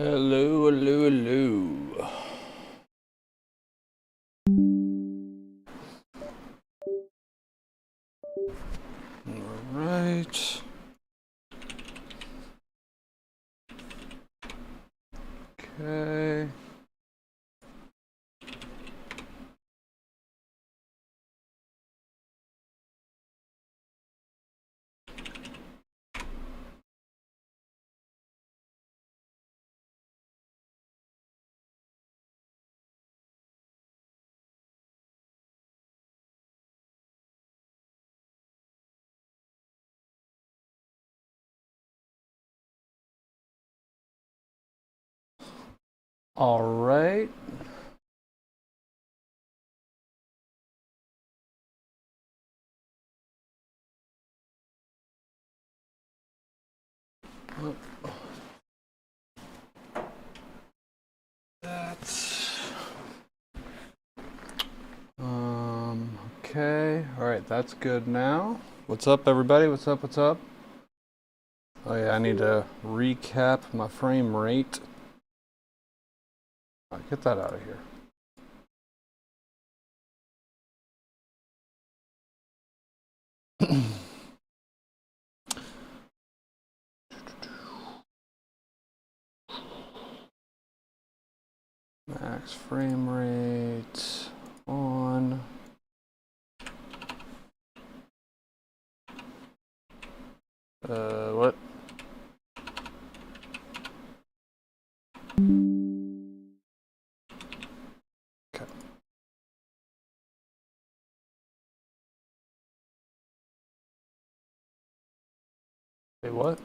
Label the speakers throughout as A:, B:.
A: Hello, hello, hello. All right. Okay. All right. That's okay. All right, that's good now. What's up, everybody? What's up? What's up? Oh yeah, I need to recap my frame rate. All right, get that out of here. Max frame rate on. What? Okay. Wait, what?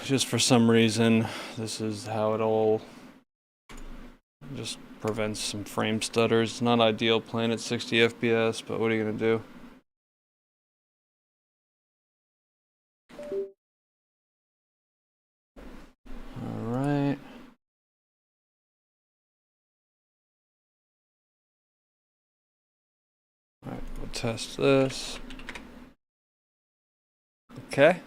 A: Just for some reason, this is how it all just prevents some frame stutters. It's not ideal playing at 60 FPS, but what are you gonna do? All right. All right, we'll test this. Okay.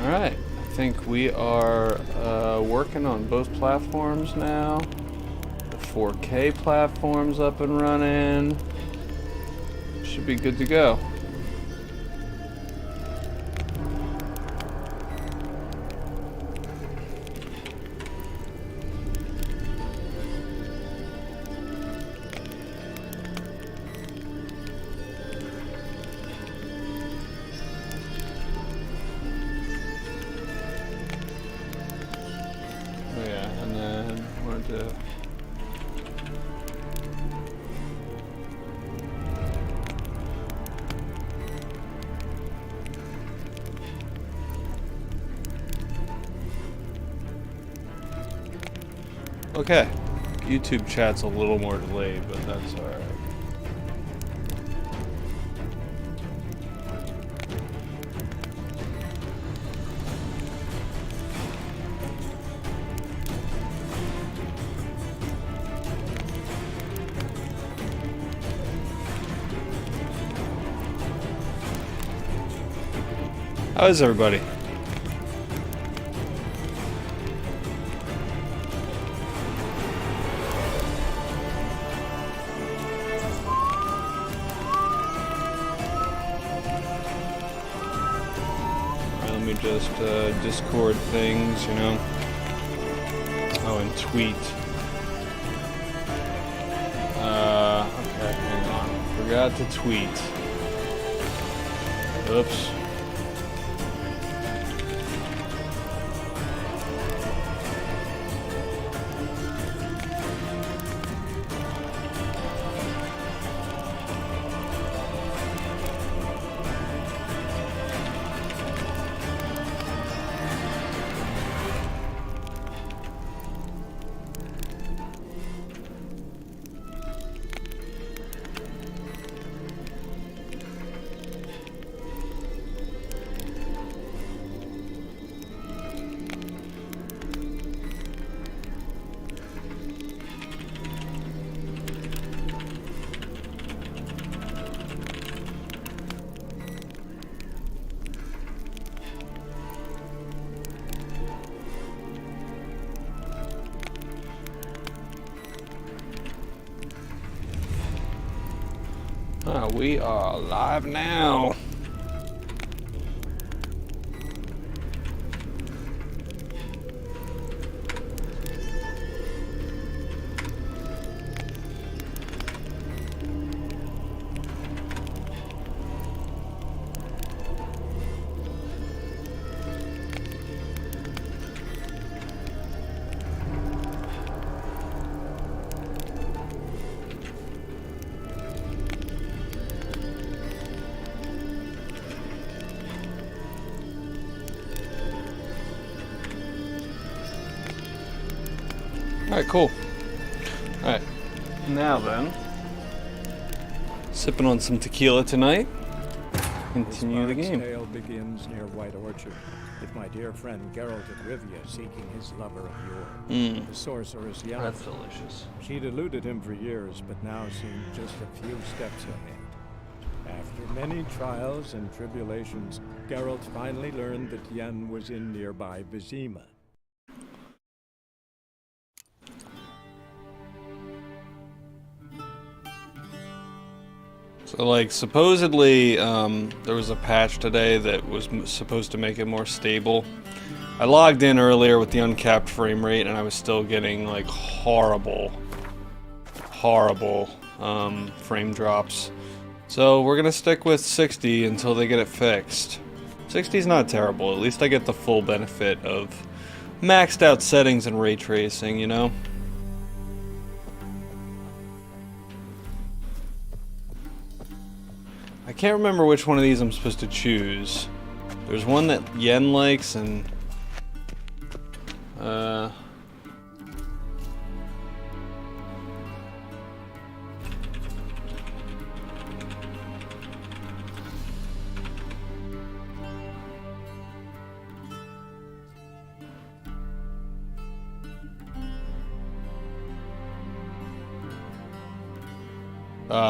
A: All right. I think we are working on both platforms now. The 4K platform's up and running. Should be good to go. Oh yeah, and then we're to okay. YouTube chat's a little more delayed, but that's all right. How is everybody? Let me just Discord things, you know. Oh, and tweet. Okay, hang on. Forgot to tweet. Oops. We are live now. Alright, cool. Alright, now then, sipping on some tequila tonight. Continue the game.
B: This tale begins near White Orchard, with my dear friend Geralt of Rivia seeking his lover of yore, the sorceress Yennefer.
A: That's delicious.
B: She'd eluded him for years, but now seemed just a few steps ahead. After many trials and tribulations, Geralt finally learned that Yen was in nearby Vizima.
A: So, like, supposedly, there was a patch today that was supposed to make it more stable. I logged in earlier with the uncapped frame rate, and I was still getting, like, horrible frame drops. So, we're gonna stick with 60 until they get it fixed. 60 is not terrible. At least I get the full benefit of maxed out settings and ray tracing, you know? I can't remember which one of these I'm supposed to choose. There's one that Yen likes, and oh,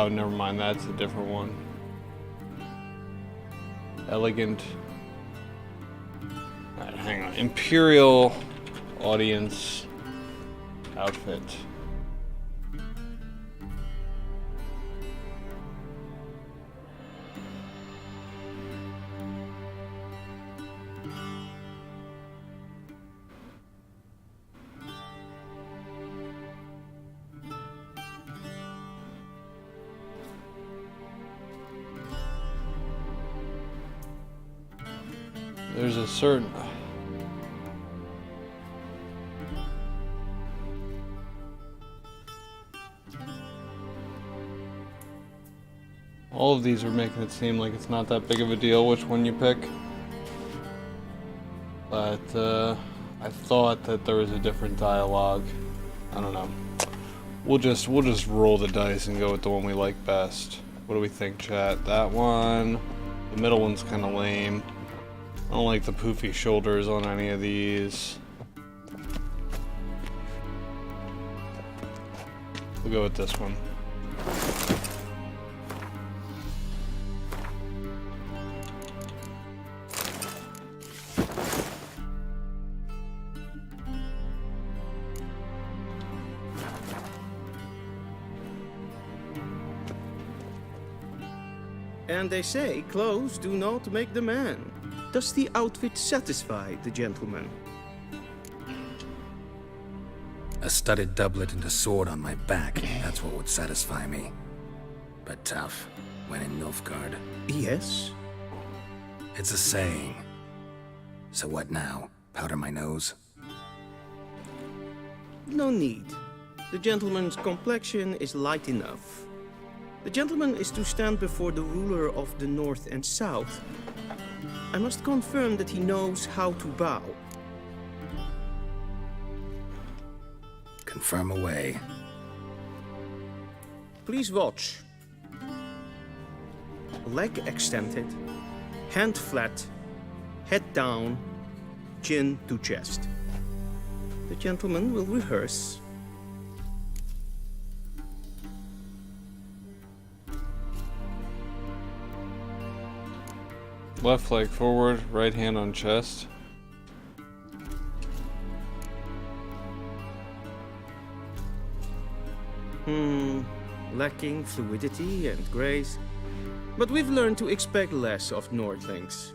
A: never mind, that's a different one. Elegant. Alright, hang on. Imperial audience outfit. There's a certain... All of these are making it seem like it's not that big of a deal which one you pick. But, I thought that there was a different dialogue. I don't know. We'll just roll the dice and go with the one we like best. What do we think, chat? That one. The middle one's kind of lame. I don't like the poofy shoulders on any of these. We'll go with this one.
C: And they say clothes do not make the man. Does the outfit satisfy the gentleman?
D: A studded doublet and a sword on my back, that's what would satisfy me. But tough, when in Nilfgaard.
C: Yes.
D: It's a saying. So what now? Powder my nose?
C: No need. The gentleman's complexion is light enough. The gentleman is to stand before the ruler of the North and South. I must confirm that he knows how to bow.
D: Confirm away.
C: Please watch. Leg extended, hand flat, head down, chin to chest. The gentleman will rehearse.
A: Left leg forward, right hand on chest.
C: Lacking fluidity and grace. But we've learned to expect less of Nordlings.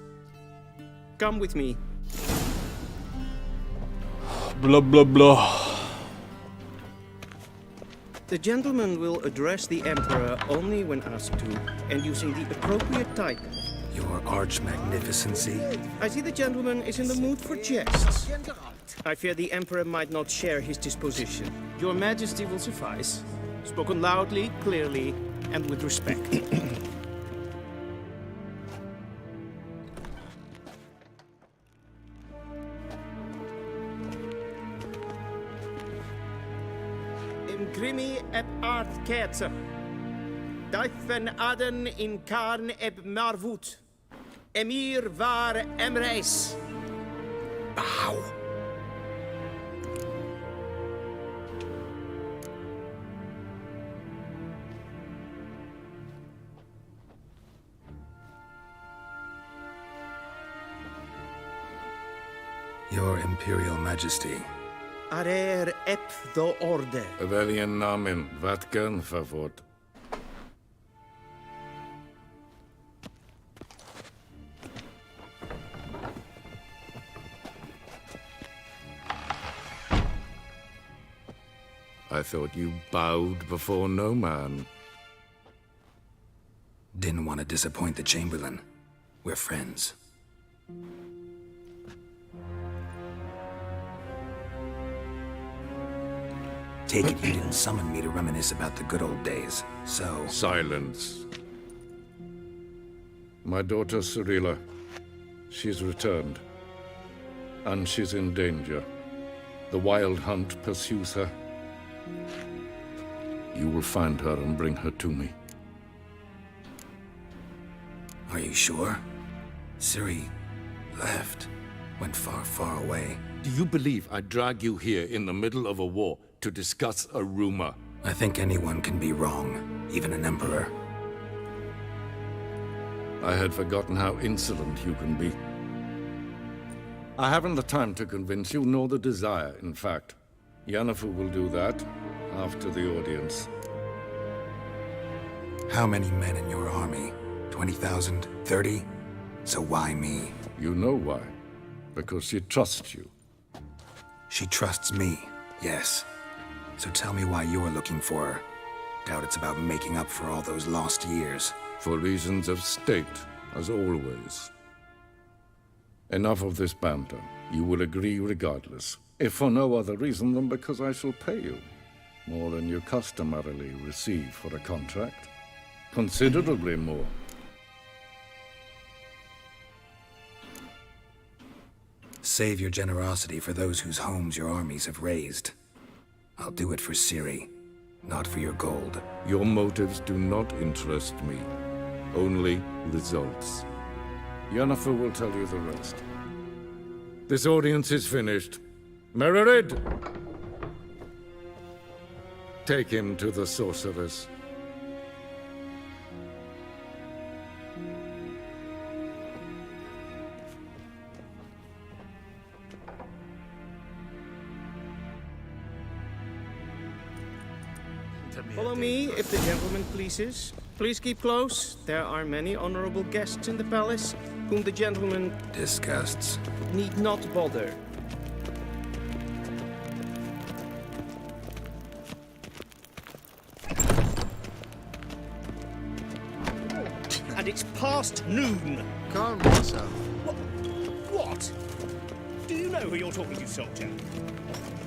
C: Come with me.
A: Blah blah blah.
C: The gentleman will address the Emperor only when asked to, and using the appropriate title.
D: Your arch magnificency?
C: I see the gentleman is in the mood for jests. I fear the Emperor might not share his disposition. Your Majesty will suffice. Spoken loudly, clearly, and with respect. Grimi eb art ketzer. Daifen aden in karn eb marvut. Emir var emreis.
D: Bow. Your Imperial Majesty.
C: Arer ep do orde.
E: Welchen Namen? Wat gern verwort? I thought you bowed before no man.
D: Didn't want to disappoint the Chamberlain. We're friends. Take it you didn't summon me to reminisce about the good old days, so...
E: Silence. My daughter Cyrilla, she's returned. And she's in danger. The Wild Hunt pursues her. You will find her and bring her to me.
D: Are you sure? Ciri left. Went far, far away.
E: Do you believe I'd drag you here in the middle of a war to discuss a rumor?
D: I think anyone can be wrong, even an emperor.
E: I had forgotten how insolent you can be. I haven't the time to convince you, nor the desire, in fact. Yennefer will do that after the audience.
D: How many men in your army? 20,000? 30? So why me?
E: You know why. Because she trusts you.
D: She trusts me, yes. So tell me why you're looking for her. Doubt it's about making up for all those lost years.
E: For reasons of state, as always. Enough of this banter. You will agree regardless. If for no other reason than because I shall pay you. More than you customarily receive for a contract. Considerably more.
D: Save your generosity for those whose homes your armies have razed. I'll do it for Ciri, not for your gold.
E: Your motives do not interest me. Only results. Yennefer will tell you the rest. This audience is finished. Mererid! Take him to the sorceress.
C: Follow me, if the gentleman pleases. Please keep close. There are many honorable guests in the palace, whom the gentleman
D: Disgusts.
C: need not bother. And it's past noon.
F: Calm yourself.
G: What? Do you know who you're talking to, soldier?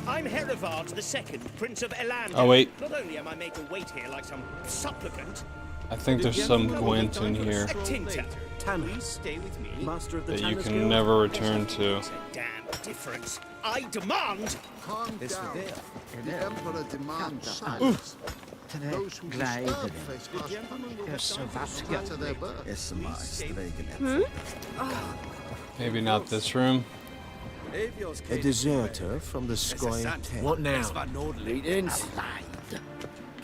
G: I'm Herivard II, Prince of Elandil.
A: Oh, wait.
G: Not only am I made to wait here like some supplicant,
A: I think there's some Gwent in here
G: a tinter.
C: Please stay with me.
F: Master of the
A: that you
F: Tanner's
A: can
F: Guild.
A: never return to.
G: There's a damn difference. I demand.
F: Calm
H: Is
F: down.
H: there?
F: The Emperor demands silence.
H: Ten
F: Those who
H: glijden.
F: disturb face harsh punishment will
H: Er is
F: return
H: wat
F: to scatter their birth.
H: is maar streken.
A: Maybe not this room.
H: A deserter from the Scoia'tael.
F: What now?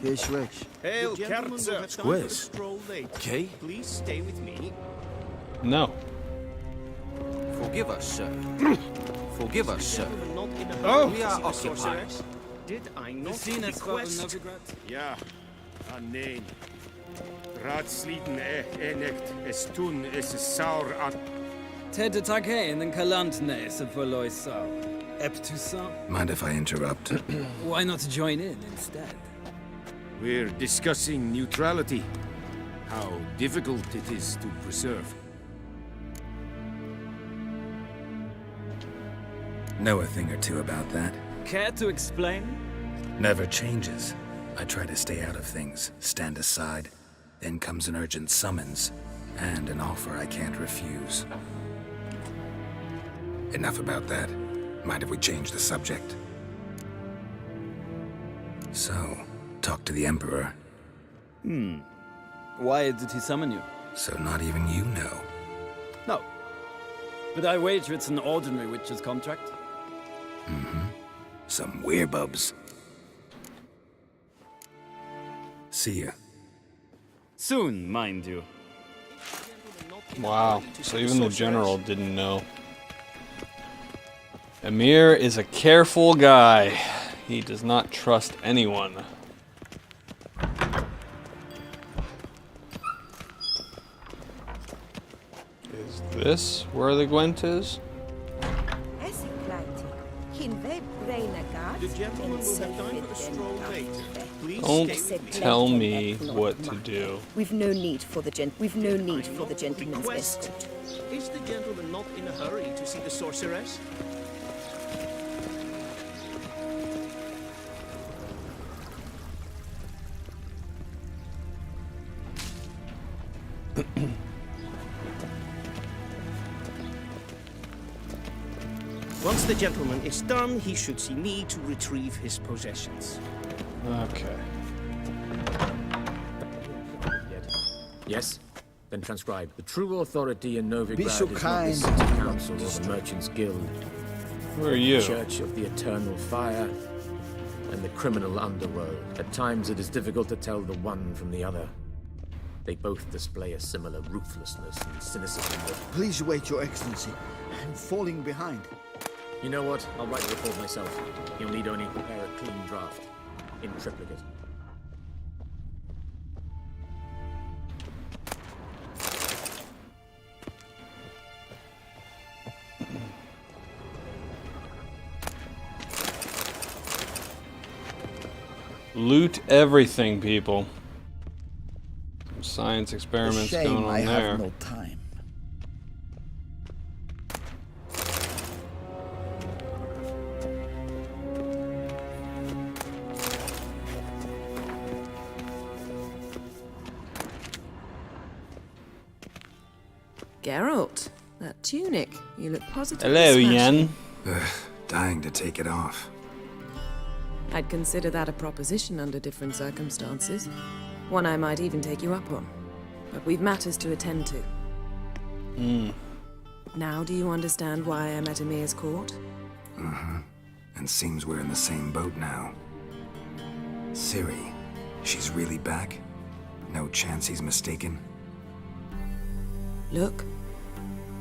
H: Kees Rich.
C: Hail,
F: The gentleman will
C: Kerzer.
F: have time
H: Squiz.
F: for a stroll later.
H: Okay.
C: Please stay with me.
A: No.
I: Forgive us, sir. Forgive us, sir.
C: Gentleman not in a
A: Oh.
C: hurry
I: We
C: to
I: are
C: see the
I: occupied.
C: sorceress. Did I not request?
G: Ja, een neen.
J: Ratsliten enecht es tun es saur at.
K: Ted Take in the Kalantne, Savoloisa. Eptusa?
D: Mind if I interrupt?
K: Why not join in instead?
J: We're discussing neutrality. How difficult it is to preserve.
D: Know a thing or two about that.
K: Care to explain?
D: Never changes. I try to stay out of things, stand aside. Then comes an urgent summons, and an offer I can't refuse. Enough about that. Mind if we change the subject? So, talk to the Emperor.
K: Why did he summon you?
D: So not even you know.
K: No. But I wager it's an ordinary witch's contract.
D: Some werebubs. See ya.
K: Soon, mind you.
A: Wow, so even the general didn't know. Emir is a careful guy. He does not trust anyone. Is this where the Gwent is?
C: The gentleman will have time for a stroll later. Please
A: Don't
C: stay with me.
A: tell me what to do.
L: We've no need for the gentleman's
C: Request.
L: escort.
C: Is the gentleman not in a hurry to see the sorceress? Once the gentleman is done, he should see me to retrieve his possessions.
A: Okay.
M: Yes? Then transcribe. The true authority in Novigrad
H: Be so
M: is not the
H: kind.
M: City Council or the Merchants Guild.
A: Who are you?
M: Church of the Eternal Fire and the criminal underworld. At times it is difficult to tell the one from the other. They both display a similar ruthlessness and cynicism.
H: Please wait, Your Excellency. I'm falling behind.
M: You know what? I'll write the report myself. You'll need only prepare a clean draft. In triplicate.
A: Loot everything, people. Some science experiments going on there.
H: have no time.
L: Geralt, that tunic. You look positively
A: Hello,
L: smashing.
A: Yen.
D: Dying to take it off.
L: I'd consider that a proposition under different circumstances. One I might even take you up on. But we've matters to attend to. Now do you understand why I'm at Emir's court?
D: And seems we're in the same boat now. Ciri, she's really back? No chance he's mistaken?
L: Look,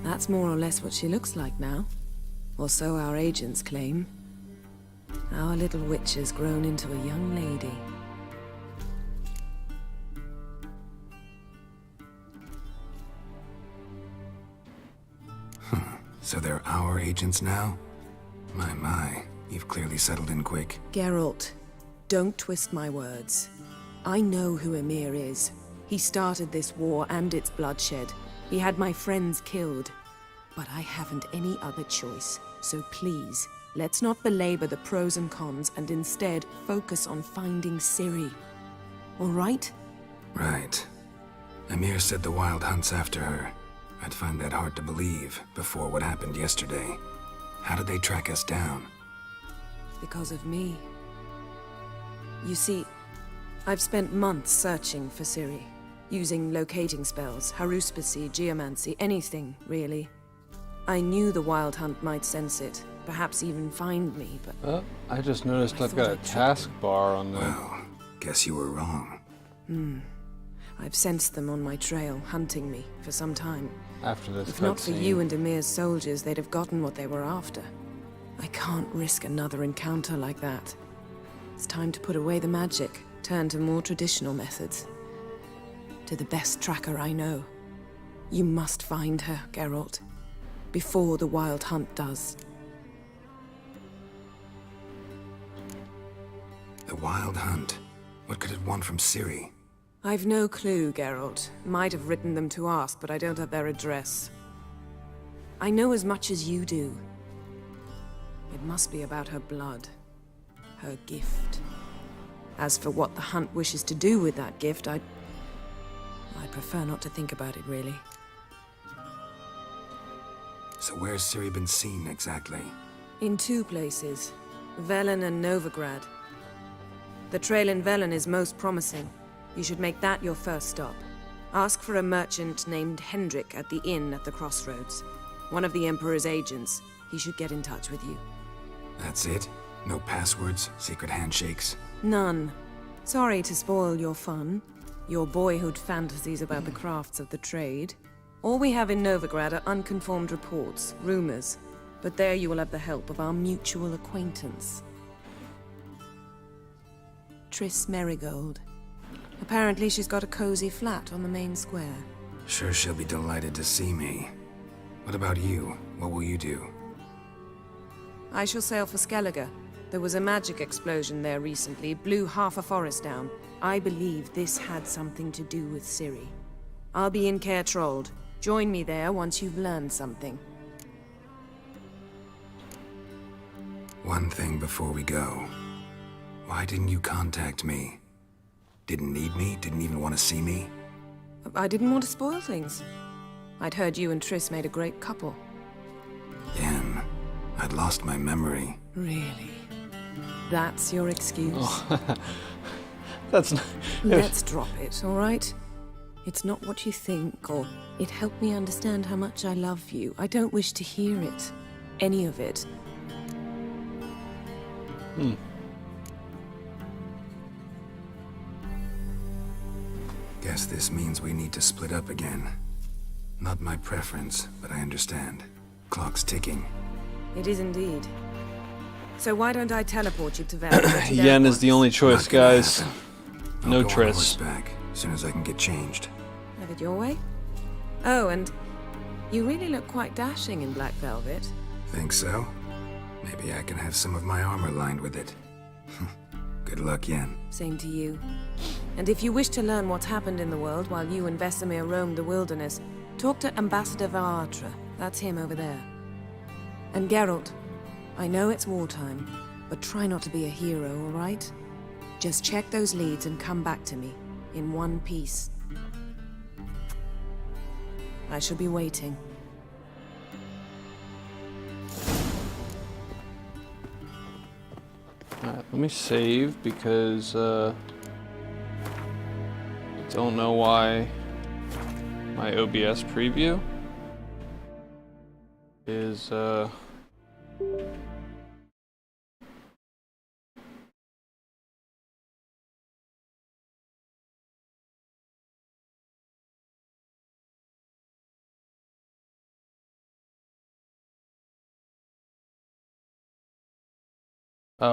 L: that's more or less what she looks like now. Or so our agents claim. Our little witch has grown into a young lady.
D: So they're our agents now? My, you've clearly settled in quick.
L: Geralt, don't twist my words. I know who Emir is. He started this war and its bloodshed. He had my friends killed. But I haven't any other choice. So please, let's not belabor the pros and cons and instead focus on finding Ciri. All right?
D: Right. Emir said the Wild hunts after her. I'd find that hard to believe before what happened yesterday. How did they track us down?
L: Because of me. You see, I've spent months searching for Ciri. Using locating spells, haruspicy, geomancy, anything, really. I knew the Wild Hunt might sense it, perhaps even find me, but...
A: Oh, I just noticed I've got a taskbar on the...
D: Well, guess you were wrong.
L: I've sensed them on my trail, hunting me, for some time.
A: After this
L: If not for
A: cutscene.
L: you and Emir's soldiers, they'd have gotten what they were after. I can't risk another encounter like that. It's time to put away the magic, turn to more traditional methods. to the best tracker I know. You must find her, Geralt, before the Wild Hunt does.
D: The Wild Hunt? What could it want from Ciri?
L: I've no clue, Geralt. Might have written them to ask, but I don't have their address. I know as much as you do. It must be about her blood. Her gift. As for what the Hunt wishes to do with that gift, I prefer not to think about it, really.
D: So where's Ciri been seen, exactly?
L: In 2 places. Velen and Novigrad. The trail in Velen is most promising. You should make that your first stop. Ask for a merchant named Hendrik at the inn at the crossroads. One of the Emperor's agents. He should get in touch with you.
D: That's it? No passwords, secret handshakes?
L: None. Sorry to spoil your fun. Your boyhood fantasies about the crafts of the trade. All we have in Novigrad are unconfirmed reports, rumors. But there you will have the help of our mutual acquaintance. Triss Merigold. Apparently she's got a cozy flat on the main square.
D: Sure she'll be delighted to see me. What about you? What will you do?
L: I shall sail for Skellige. There was a magic explosion there recently, blew half a forest down. I believe this had something to do with Ciri. I'll be in Caer Trolde. Join me there once you've learned something.
D: One thing before we go. Why didn't you contact me? Didn't need me? Didn't even want to see me?
L: I didn't want to spoil things. I'd heard you and Triss made a great couple.
D: Yen, I'd lost my memory.
L: Really? That's your excuse?
A: Oh. That's not...
L: Let's drop it, all right? It's not what you think, or it helped me understand how much I love you. I don't wish to hear it. Any of it.
D: Guess this means we need to split up again. Not my preference, but I understand. Clock's ticking.
L: It is indeed. So why don't I teleport you to Velen?
A: Yen is the only choice, guys. No
D: I'll go on
A: Triss.
D: horseback as soon as I can get changed.
L: Have it your way? Oh, and you really look quite dashing in black velvet.
D: Think so? Maybe I can have some of my armor lined with it. Good luck, Yen.
L: Same to you. And if you wish to learn what's happened in the world while you and Vesemir roamed the wilderness, talk to Ambassador Varatra. That's him over there. And Geralt, I know it's wartime, but try not to be a hero, all right? Just check those leads and come back to me, in one piece. I shall be waiting.
A: Alright, let me save because don't know why my OBS preview is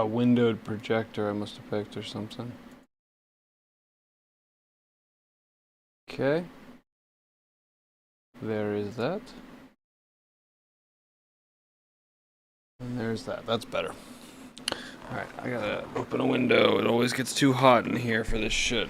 A: windowed projector I must have picked or something. Okay. There is that. And there's that. That's better. Alright, I gotta open a window. It always gets too hot in here for this shit.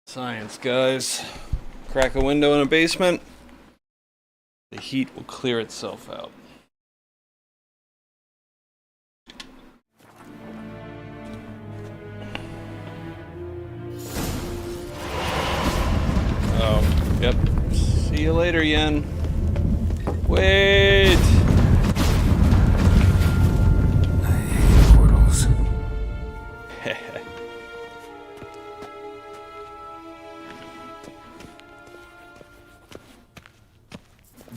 A: Science, guys. Crack a window in a basement. The heat will clear itself out. Oh, yep. See you later, Yen. Wait!
D: I hate portals.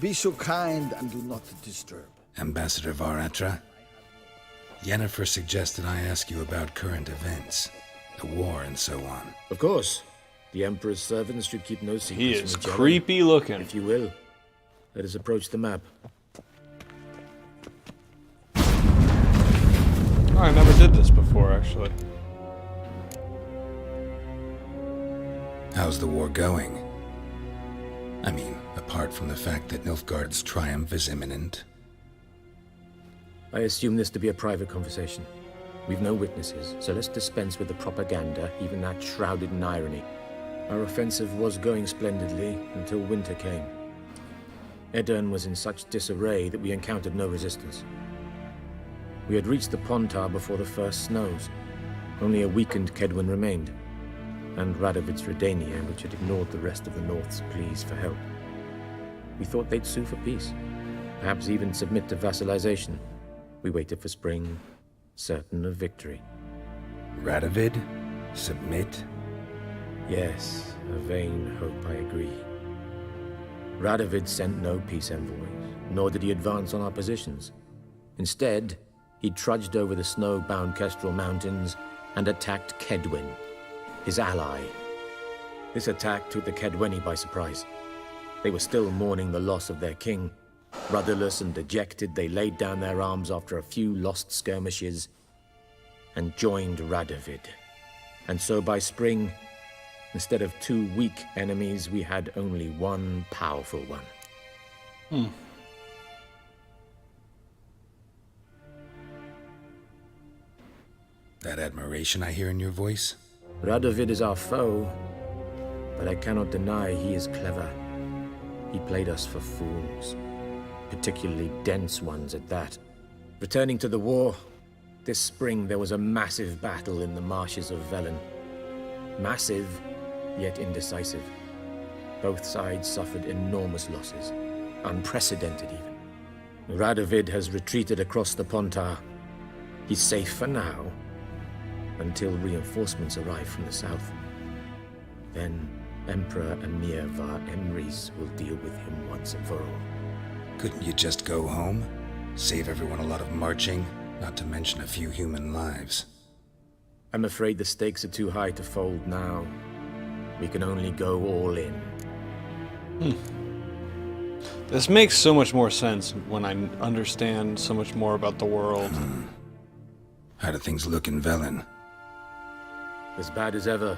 N: Be so kind and do not disturb.
D: Ambassador Varatra, Yennefer suggested I ask you about current events, the war and so on.
M: Of course. The Emperor's servants should keep no secrets
A: He
M: from
A: is
M: each other.
A: creepy looking.
M: If you will, let us approach the map.
A: Oh, I never did this before, actually.
D: How's the war going? I mean, apart from the fact that Nilfgaard's triumph is imminent.
M: I assume this to be a private conversation. We've no witnesses, so let's dispense with the propaganda, even that shrouded in irony. Our offensive was going splendidly until winter came. Edirn was in such disarray that we encountered no resistance. We had reached the Pontar before the first snows. Only a weakened Kedwen remained, and Radovid's Redania, which had ignored the rest of the North's pleas for help. We thought they'd sue for peace, perhaps even submit to vassalization. We waited for spring, certain of victory.
D: Radovid? Submit?
M: Yes, a vain hope, I agree. Radovid sent no peace envoys, nor did he advance on our positions. Instead, he trudged over the snow-bound Kestrel Mountains and attacked Kedwen, his ally. This attack took the Kedweni by surprise. They were still mourning the loss of their king. Rudderless and dejected, they laid down their arms after a few lost skirmishes and joined Radovid. And so by spring, instead of 2 weak enemies, we had only one powerful one.
D: That admiration I hear in your voice?
M: Radovid is our foe, but I cannot deny he is clever. He played us for fools, particularly dense ones at that. Returning to the war, this spring there was a massive battle in the marshes of Velen. Massive, yet indecisive. Both sides suffered enormous losses, unprecedented even. Radovid has retreated across the Pontar. He's safe for now, until reinforcements arrive from the south. Then Emperor Emir var Emrys will deal with him once and for all.
D: Couldn't you just go home? Save everyone a lot of marching, not to mention a few human lives.
M: I'm afraid the stakes are too high to fold now. We can only go all in.
A: This makes so much more sense when I understand so much more about the world.
D: How do things look in Velen?
M: As bad as ever,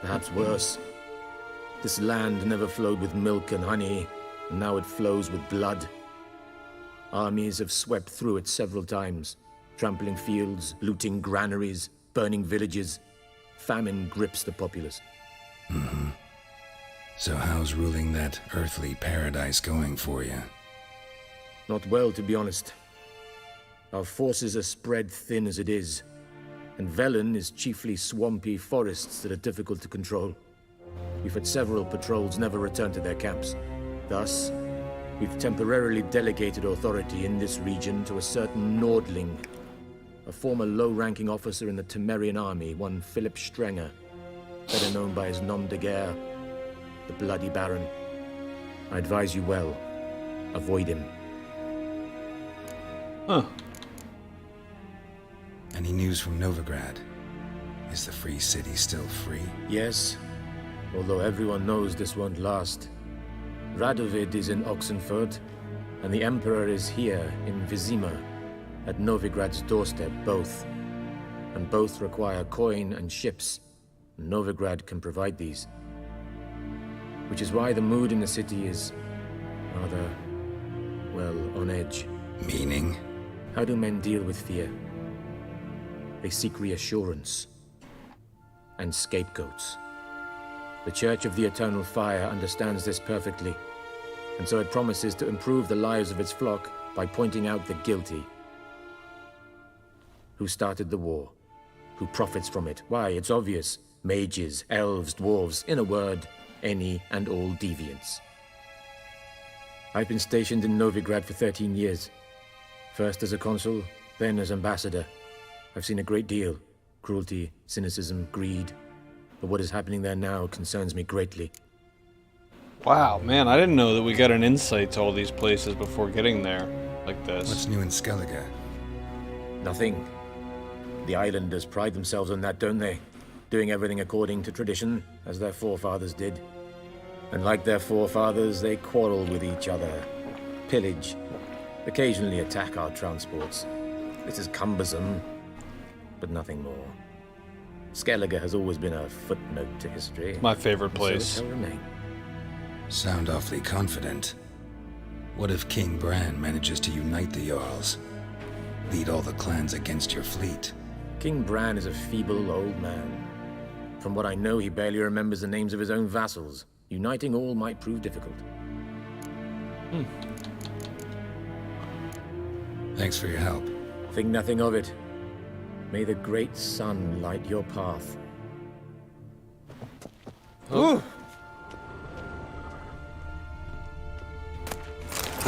M: perhaps worse. This land never flowed with milk and honey, and now it flows with blood. Armies have swept through it several times, trampling fields, looting granaries, burning villages. Famine grips the populace.
D: So how's ruling that earthly paradise going for you?
M: Not well, to be honest. Our forces are spread thin as it is, and Velen is chiefly swampy forests that are difficult to control. We've had several patrols never return to their camps. Thus, we've temporarily delegated authority in this region to a certain Nordling, a former low-ranking officer in the Temerian army, one Philip Strenger, better known by his nom de guerre, the Bloody Baron. I advise you well. Avoid him.
D: Any news from Novigrad? Is the free city still free?
M: Yes, although everyone knows this won't last. Radovid is in Oxenfurt, and the Emperor is here in Vizima, at Novigrad's doorstep, both. And both require coin and ships. Novigrad can provide these. Which is why the mood in the city is rather, well, on edge.
D: Meaning?
M: How do men deal with fear? They seek reassurance and scapegoats. The Church of the Eternal Fire understands this perfectly, and so it promises to improve the lives of its flock by pointing out the guilty. Who started the war? Who profits from it? Why, it's obvious. Mages, elves, dwarves, in a word, any and all deviants. I've been stationed in Novigrad for 13 years. First as a consul, then as ambassador. I've seen a great deal. Cruelty, cynicism, greed. But what is happening there now concerns me greatly.
A: Wow, man, I didn't know that we got an insight to all these places before getting there, like this.
D: What's new in Skellige?
M: Nothing. The islanders pride themselves on that, don't they? Doing everything according to tradition, as their forefathers did. And like their forefathers, they quarrel with each other, pillage, occasionally attack our transports. This is cumbersome, but nothing more. Skellige has always been a footnote to history.
A: My favorite place.
M: So it shall remain.
D: Sound awfully confident. What if King Bran manages to unite the Jarls? Lead all the clans against your fleet?
M: King Bran is a feeble old man. From what I know, he barely remembers the names of his own vassals. Uniting all might prove difficult.
D: Thanks for your help.
M: Think nothing of it. May the great sun light your path.
A: Ooh.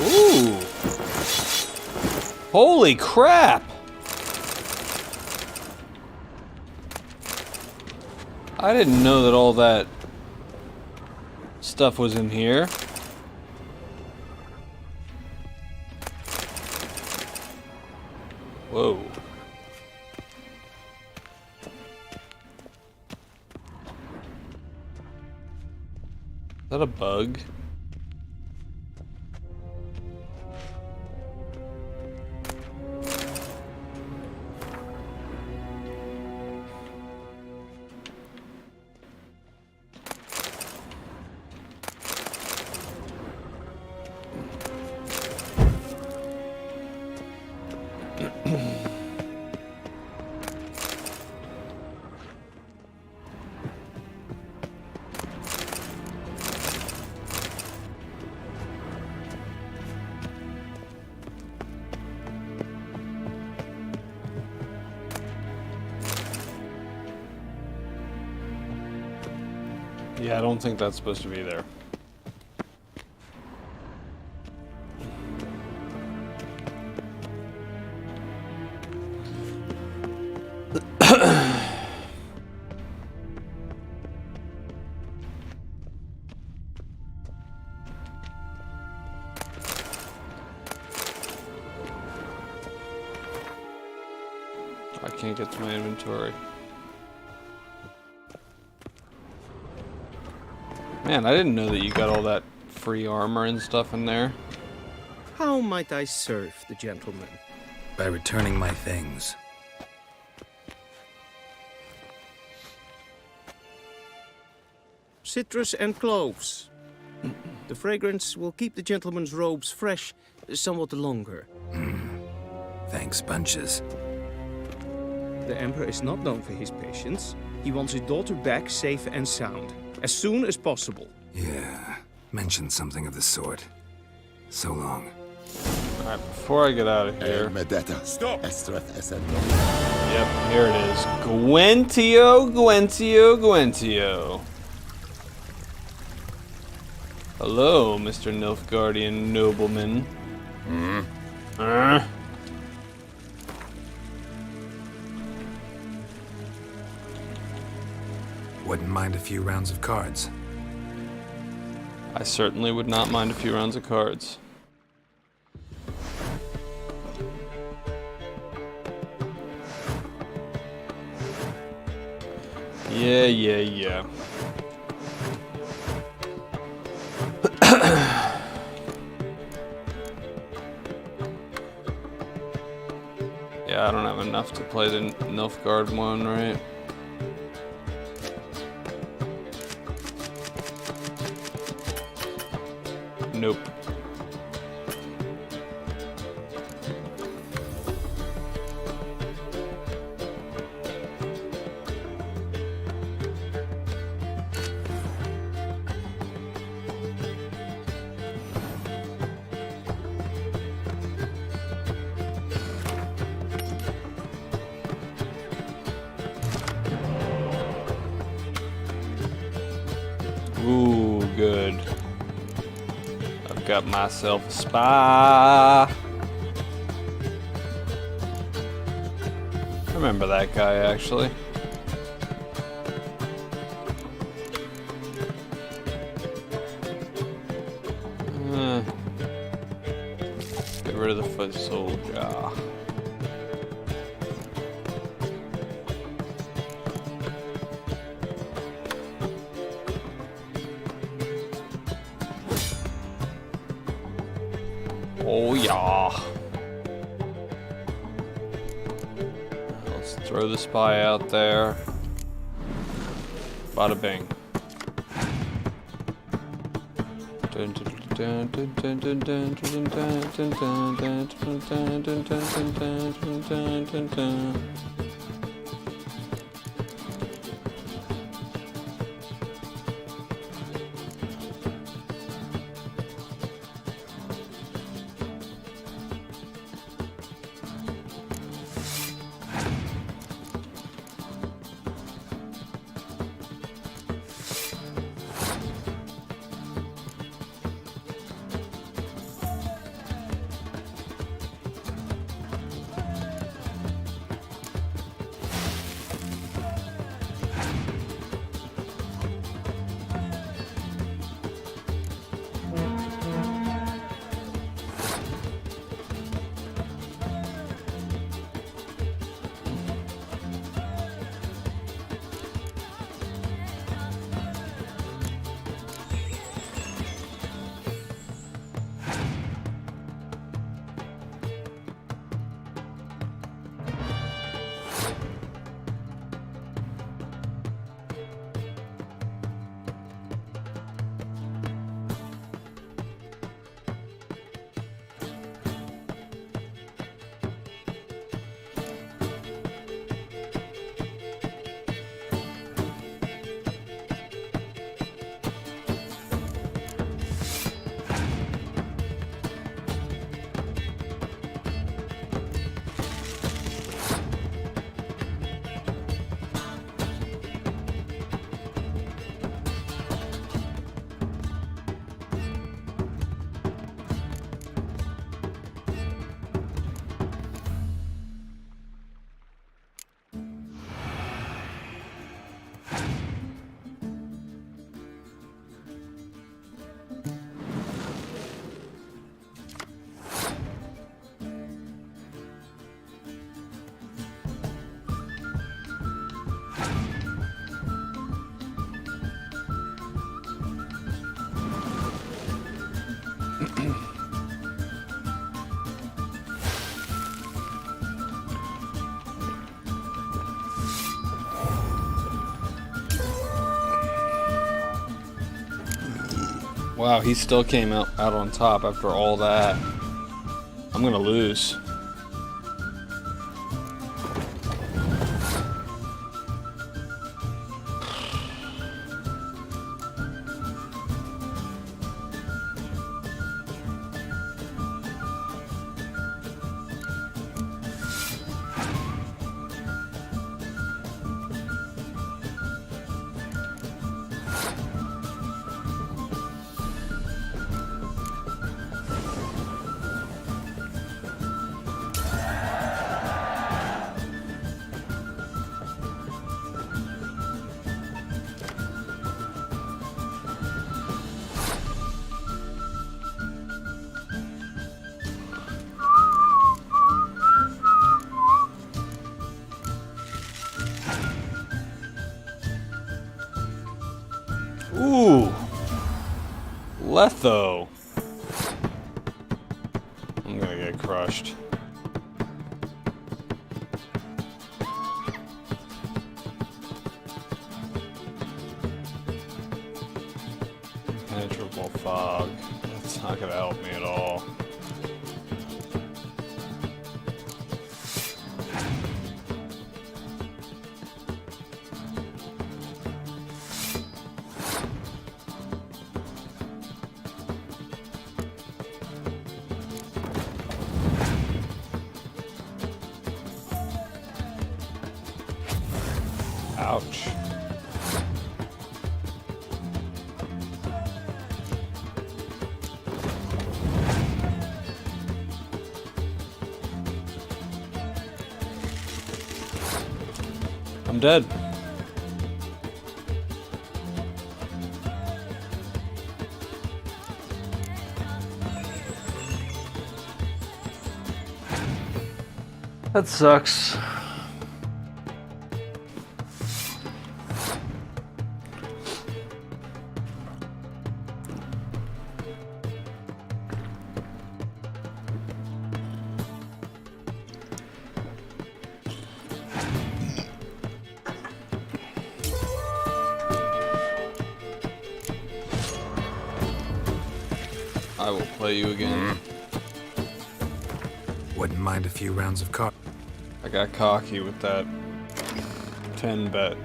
A: Ooh. Holy crap! I didn't know that all that stuff was in here. Whoa. Is that a bug? Yeah, I don't think that's supposed to be there. I can't get to my inventory. Man, I didn't know that you got all that free armor and stuff in there.
C: How might I serve the gentleman?
D: By returning my things.
C: Citrus and cloves. The fragrance will keep the gentleman's robes fresh somewhat longer.
D: Thanks, bunches.
C: The Emperor is not known for his patience. He wants his daughter back safe and sound, as soon as possible.
D: Yeah, mentioned something of the sort. So long.
A: Alright, before I get out of here...
F: Stop!
A: Yep, here it is. Gwentio, Gwentio, Gwentio. Hello, Mr. Nilfgaardian nobleman.
D: Wouldn't mind a few rounds of cards.
A: I certainly would not mind a few rounds of cards. Yeah. Yeah, I don't have enough to play the Nilfgaard one, right? Nope. Ooh, good. I've got myself a spy. I remember that guy, actually. rid of the foot soldier. Oh yeah. Let's throw the spy out there. Bada bing. Wow, he still came out on top after all that. I'm gonna lose. Ooh, Letho. I'm gonna get crushed. Impenetrable fog. That's not gonna help me at all. Ouch. I'm dead. That sucks. I will play you again.
D: Wouldn't mind a few rounds of car.
A: I got cocky with that 10 bet.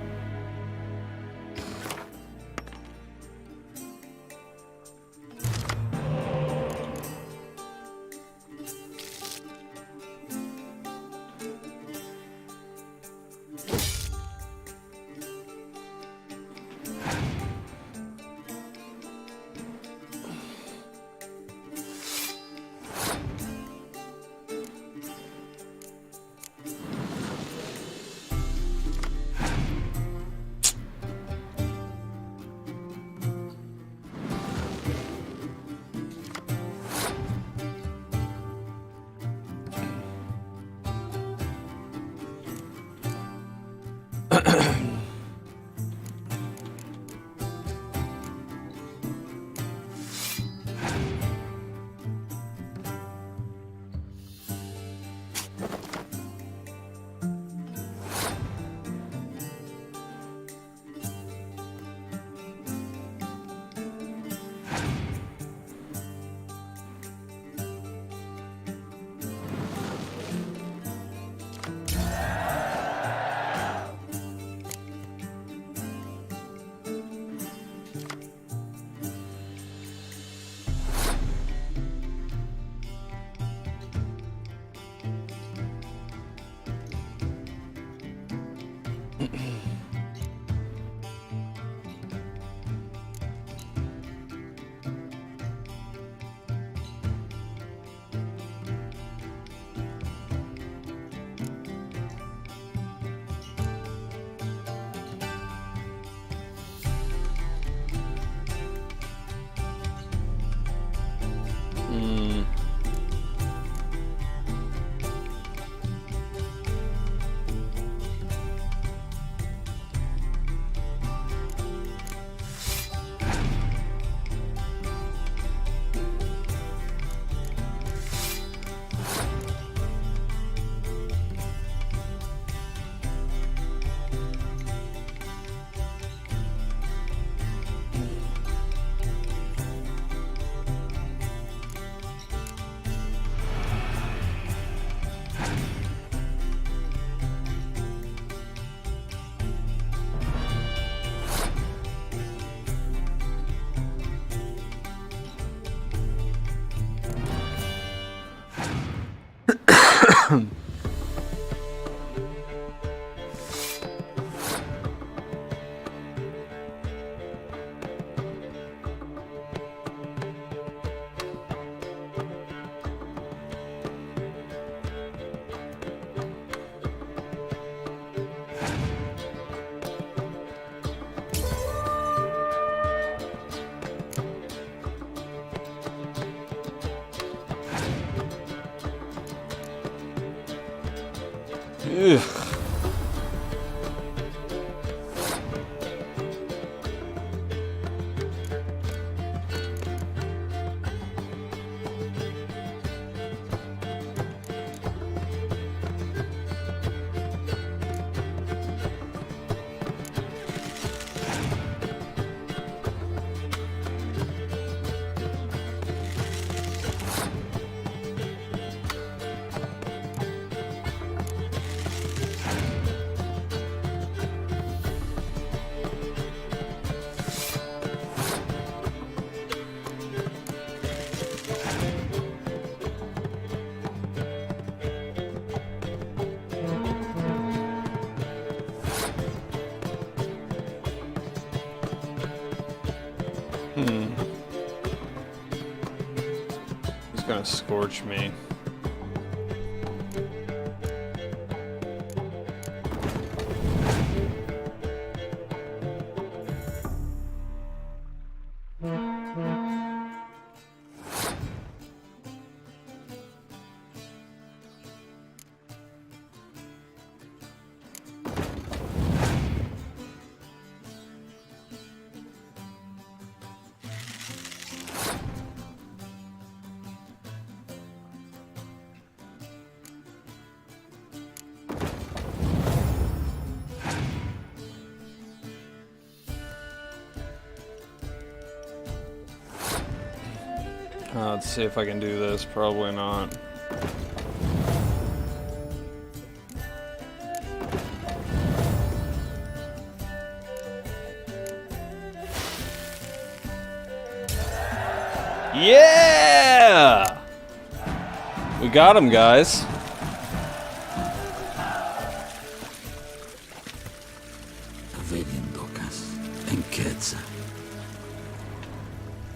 A: Ugh. He's gonna scorch me. Let's see if I can do this. Probably not. Yeah! We got him, guys.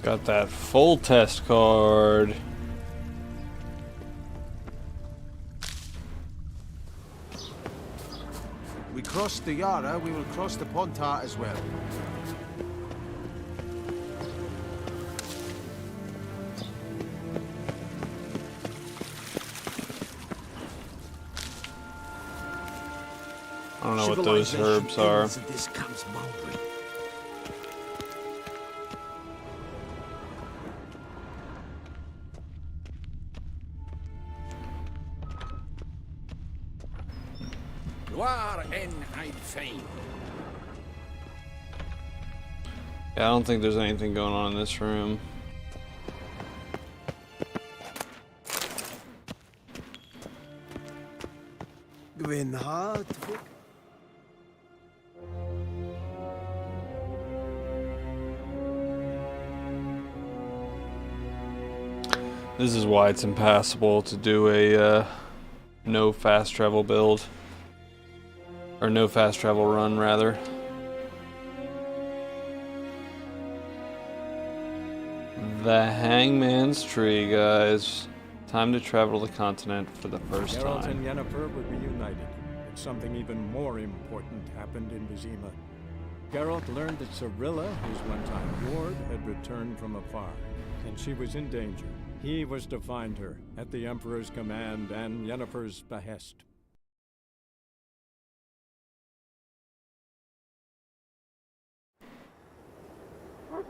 A: Got that full test card.
H: We crossed the Yara, we will cross the Pontar as well.
A: I don't know what those herbs are.
N: This camp's boundary.
J: Gloire en Hyde Fane.
A: Yeah, I don't think there's anything going on in this room.
H: Gwenhard.
A: This is why it's impassable to do a no fast travel build. Or no fast travel run, rather. The Hangman's Tree, guys. Time to travel the continent for the first
B: Geralt
A: time.
B: and Yennefer were reunited, but something even more important happened in Vizima. Geralt learned that Cirilla, his one-time ward, had returned from afar, and she was in danger. He was to find her, at the Emperor's command and Yennefer's behest.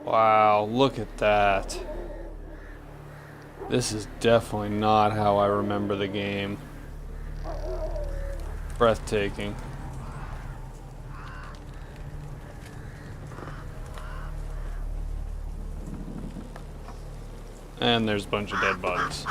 A: Wow, look at that. This is definitely not how I remember the game. Breathtaking. And there's a bunch of dead bugs.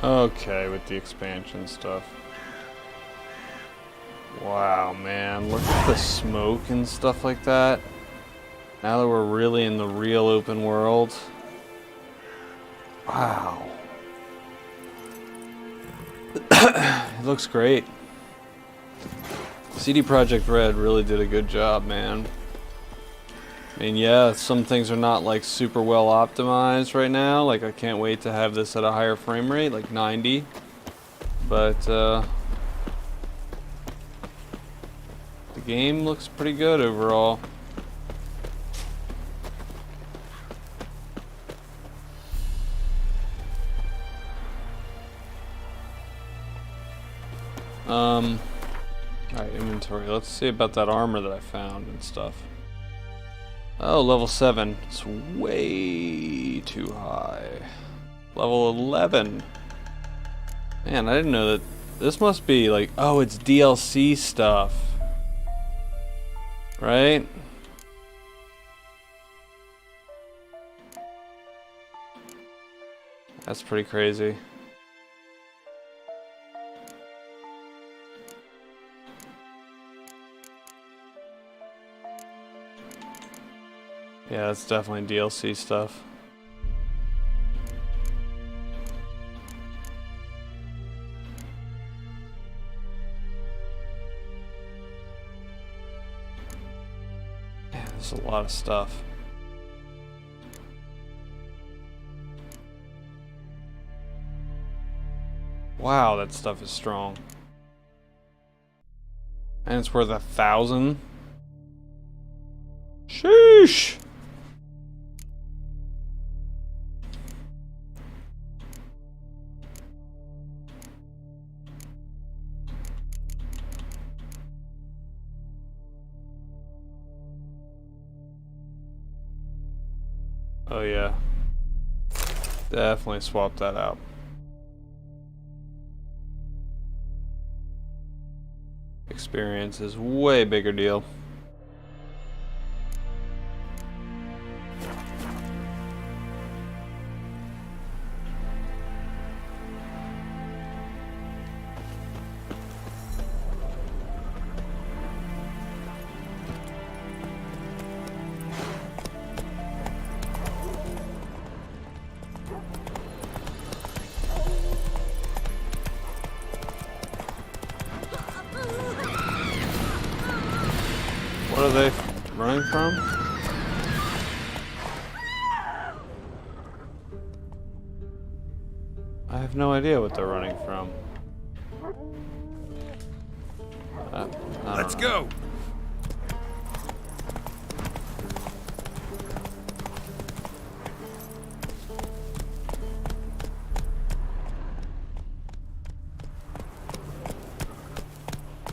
A: Okay, with the expansion stuff. Wow, man, look at the smoke and stuff like that. Now that we're really in the real open world. Wow. It looks great. CD Projekt Red really did a good job, man. I mean, yeah, some things are not like super well optimized right now. Like, I can't wait to have this at a higher frame rate, like 90. But the game looks pretty good overall. Alright, inventory. Let's see about that armor that I found and stuff. Oh, level 7. It's way too high. Level 11. Man, I didn't know that. This must be like, oh, it's DLC stuff. Right? That's pretty crazy. Yeah, that's definitely DLC stuff. Man, there's a lot of stuff. Wow, that stuff is strong. And it's worth 1,000. Sheesh! Oh yeah. Definitely swap that out. Experience is way bigger deal. What are they running from? I have no idea what they're running from.
J: Let's go.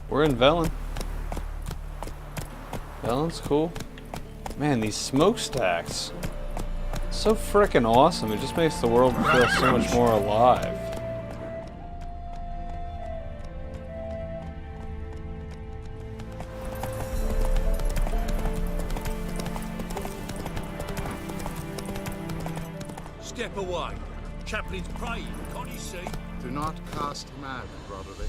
A: We're in Velen. Velen's cool. Man, these smokestacks. So frickin' awesome. It just makes the world feel so much more alive.
J: Step away. Chaplain's praying, can't you see?
F: Do not cast him out, Roderick.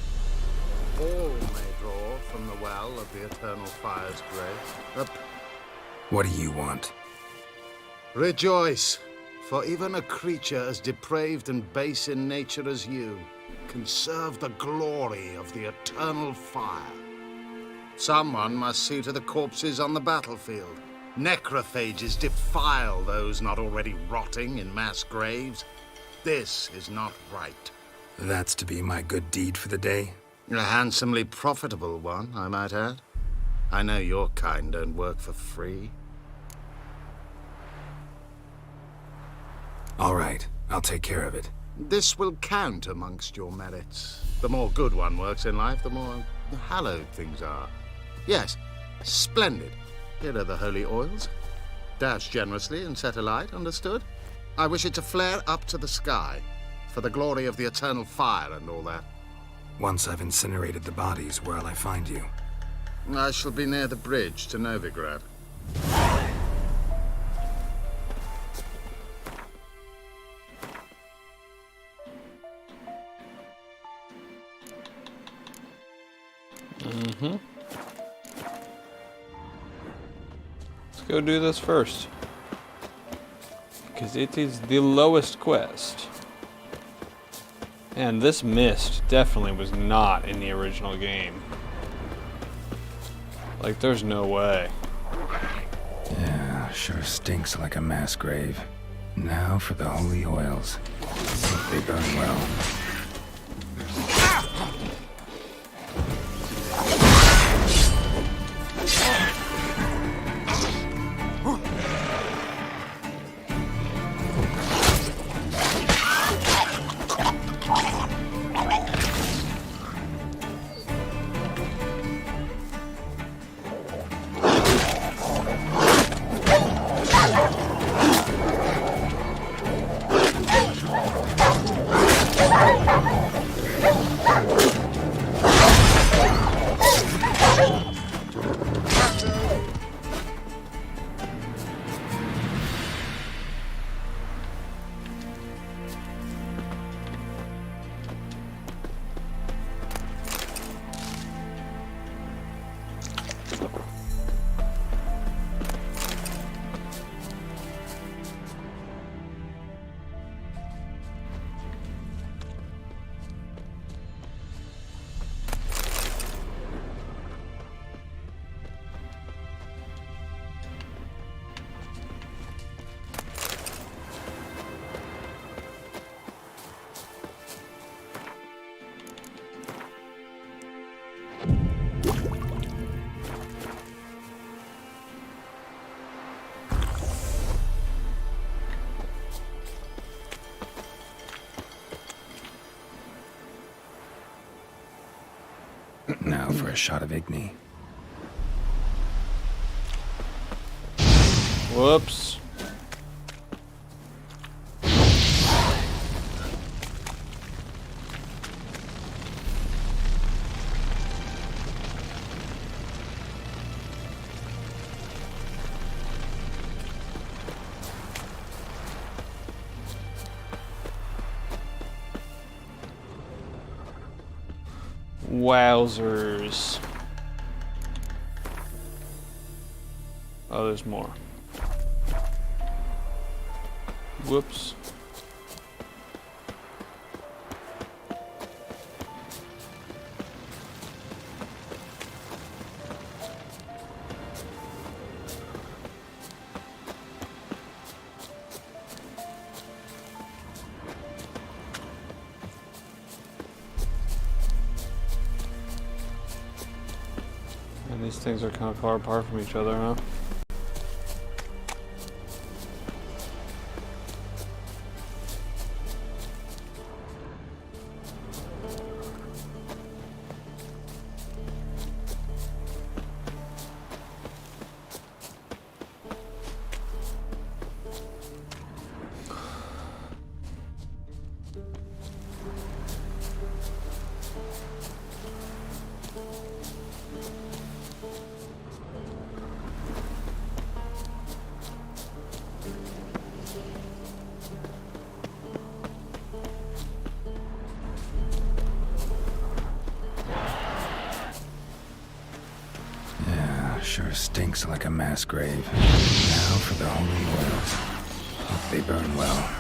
F: All may draw from the well of the eternal fire's grace.
D: What do you want?
F: Rejoice, for even a creature as depraved and base in nature as you can serve the glory of the eternal fire. Someone must see to the corpses on the battlefield. Necrophages defile those not already rotting in mass graves. This is not right.
D: That's to be my good deed for the day?
F: A handsomely profitable one, I might add. I know your kind don't work for free.
D: All right, I'll take care of it.
F: This will count amongst your merits. The more good one works in life, the more hallowed things are. Yes, splendid. Here are the holy oils. Dash generously and set alight, understood? I wish it to flare up to the sky, for the glory of the eternal fire and all that.
D: Once I've incinerated the bodies, where'll I find you?
F: I shall be near the bridge to Novigrad.
A: Mm-hmm. Let's go do this first. Because it is the lowest quest. And this mist definitely was not in the original game. Like, there's no way.
D: Yeah, sure stinks like a mass grave. Now for the holy oils. Hope they burn well. for a shot of Igni.
A: Whoops. Wowzers. Oh, there's more. Whoops. And these things are kind of far apart from each other, huh?
D: Sure stinks like a mass grave. Now for the holy oils. Hope they burn well.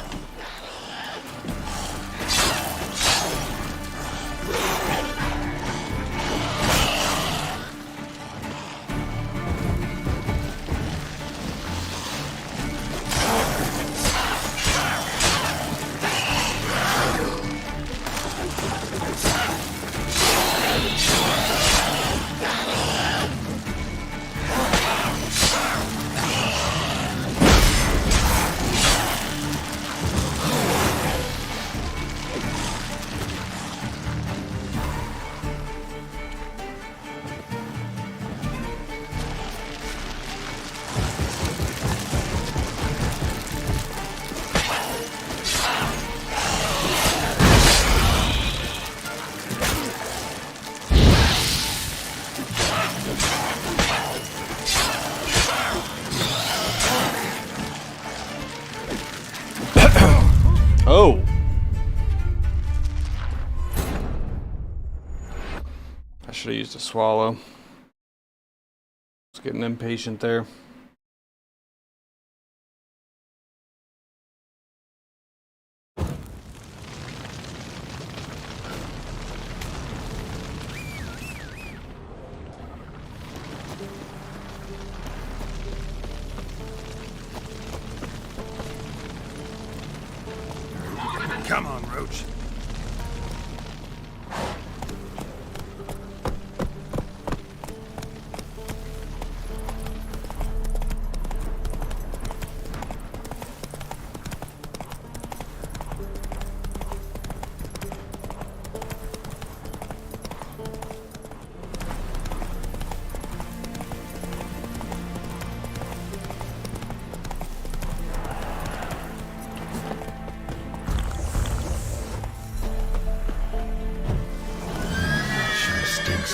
A: Oh! I should have used a swallow. I was getting impatient there.
J: Come on, Roach.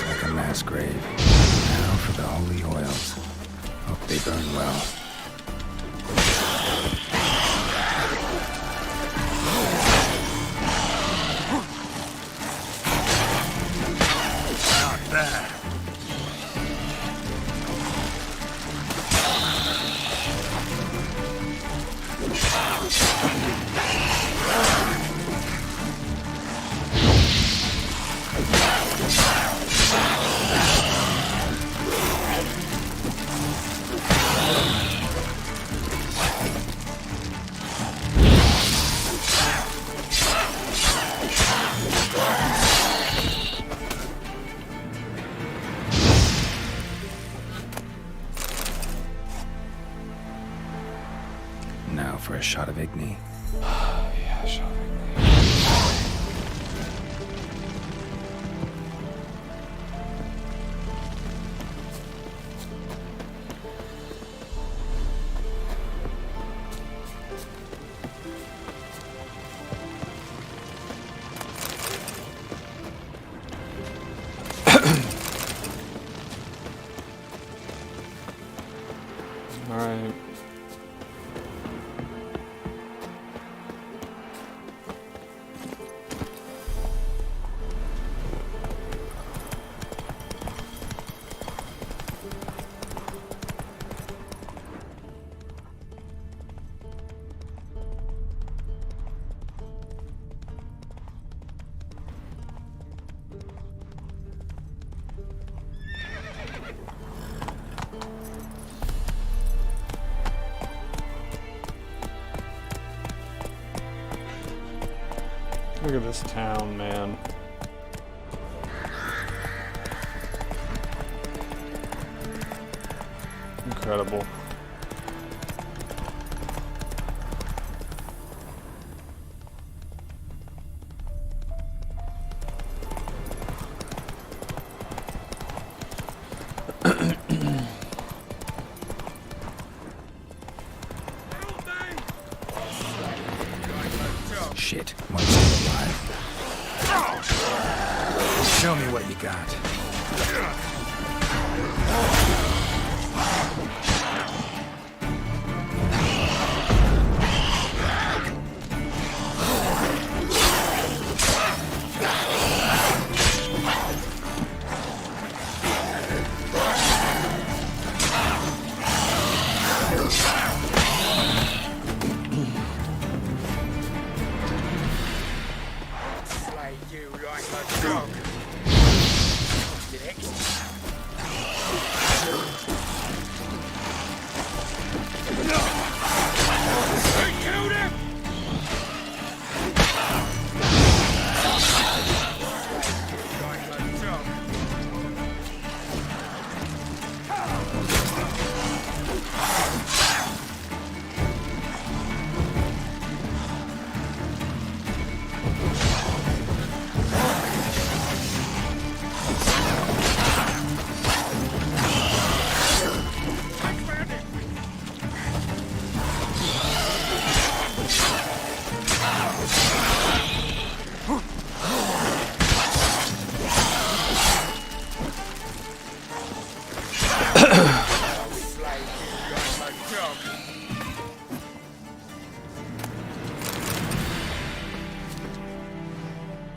D: Like a mass grave. Now for the holy oils. Hope they burn well.
J: Not bad.
D: Now for a shot of Igni.
A: Yeah, a shot of Igni. Alright. Look at this town, man. Incredible.
D: Shit, one's still alive. Show me what you got.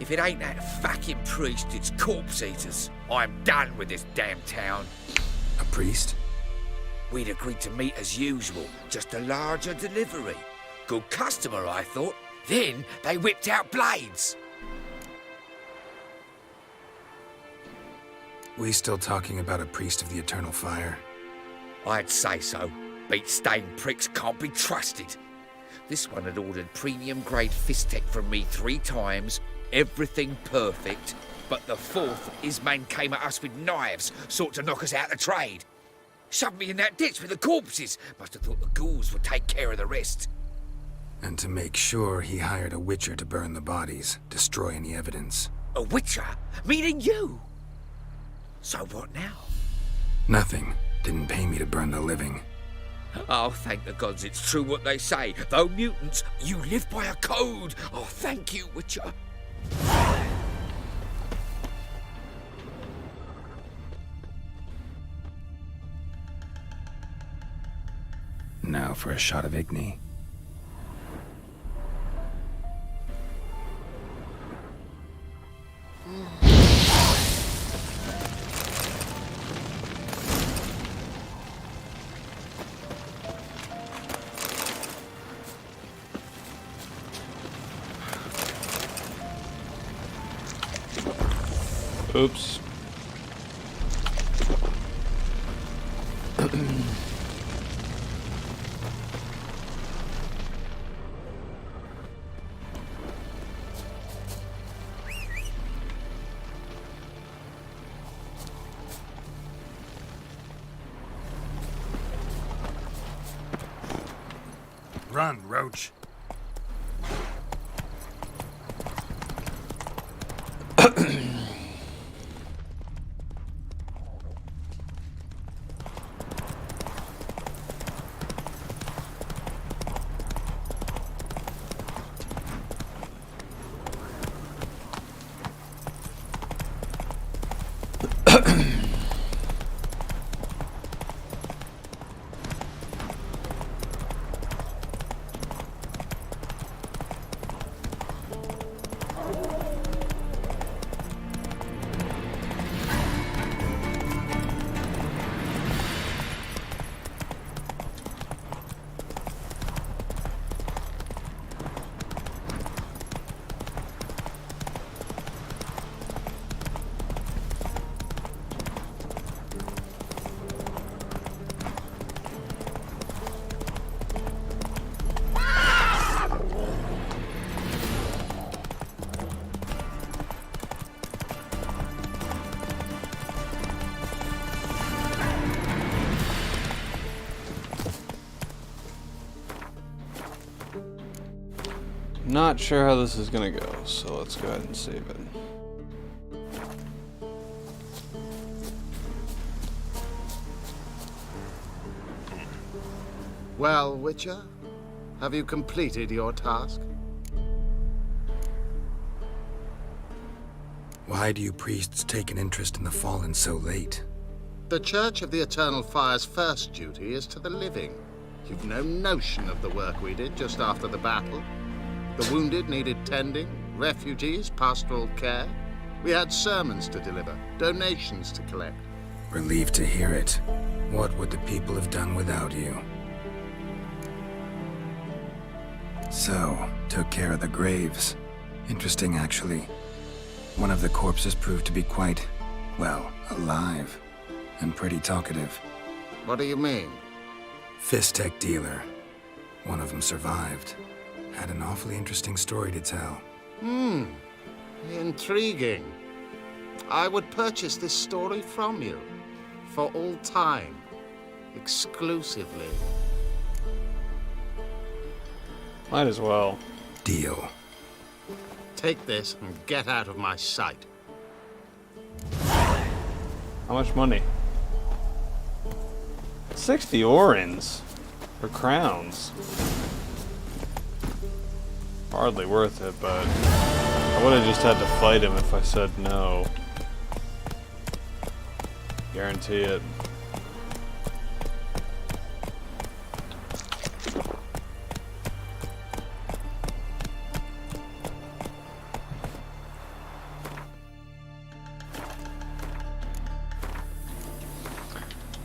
I: If it ain't that fucking priest, it's corpse eaters. I'm done with this damn town.
D: A priest?
I: We'd agreed to meet as usual, just a larger delivery. Good customer, I thought. Then they whipped out blades.
D: We still talking about a priest of the Eternal Fire?
I: I'd say so. Beat-stained pricks can't be trusted. This one had ordered premium-grade fisstech from me 3 times, everything perfect, but the 4th, his man came at us with knives, sought to knock us out of trade. Shoved me in that ditch with the corpses. Must have thought the ghouls would take care of the rest.
D: And to make sure, he hired a witcher to burn the bodies, destroy any evidence.
I: A witcher? Meaning you? So what now?
D: Nothing. Didn't pay me to burn the living.
I: Oh, thank the gods it's true what they say. Though mutants, you live by a code. Oh, thank you, Witcher.
D: Now for a shot of Igni.
A: Oops.
D: Run, Roach.
A: Not sure how this is gonna go, so let's go ahead and save it.
F: Well, Witcher, have you completed your task?
D: Why do you priests take an interest in the fallen so late?
F: The Church of the Eternal Fire's first duty is to the living. You've no notion of the work we did just after the battle. The wounded needed tending, refugees, pastoral care. We had sermons to deliver, donations to collect.
D: Relieved to hear it. What would the people have done without you? So, took care of the graves. Interesting, actually. One of the corpses proved to be quite, well, alive. And pretty talkative.
F: What do you mean?
D: Fistech dealer. One of them survived. Had an awfully interesting story to tell.
F: Intriguing. I would purchase this story from you. For all time. Exclusively.
A: Might as well.
D: Deal.
F: Take this and get out of my sight.
A: How much money? 60 orens. Or crowns. Hardly worth it, but I would have just had to fight him if I said no. Guarantee it.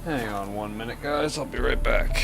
A: Hang on 1 minute, guys. I'll be right back.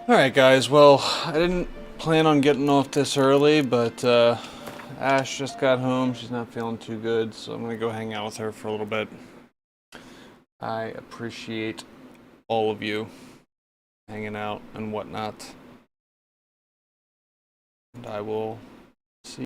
A: Alright guys, well, I didn't plan on getting off this early, but Ash just got home. She's not feeling too good, so I'm gonna go hang out with her for a little bit. I appreciate all of you hanging out and whatnot. And I will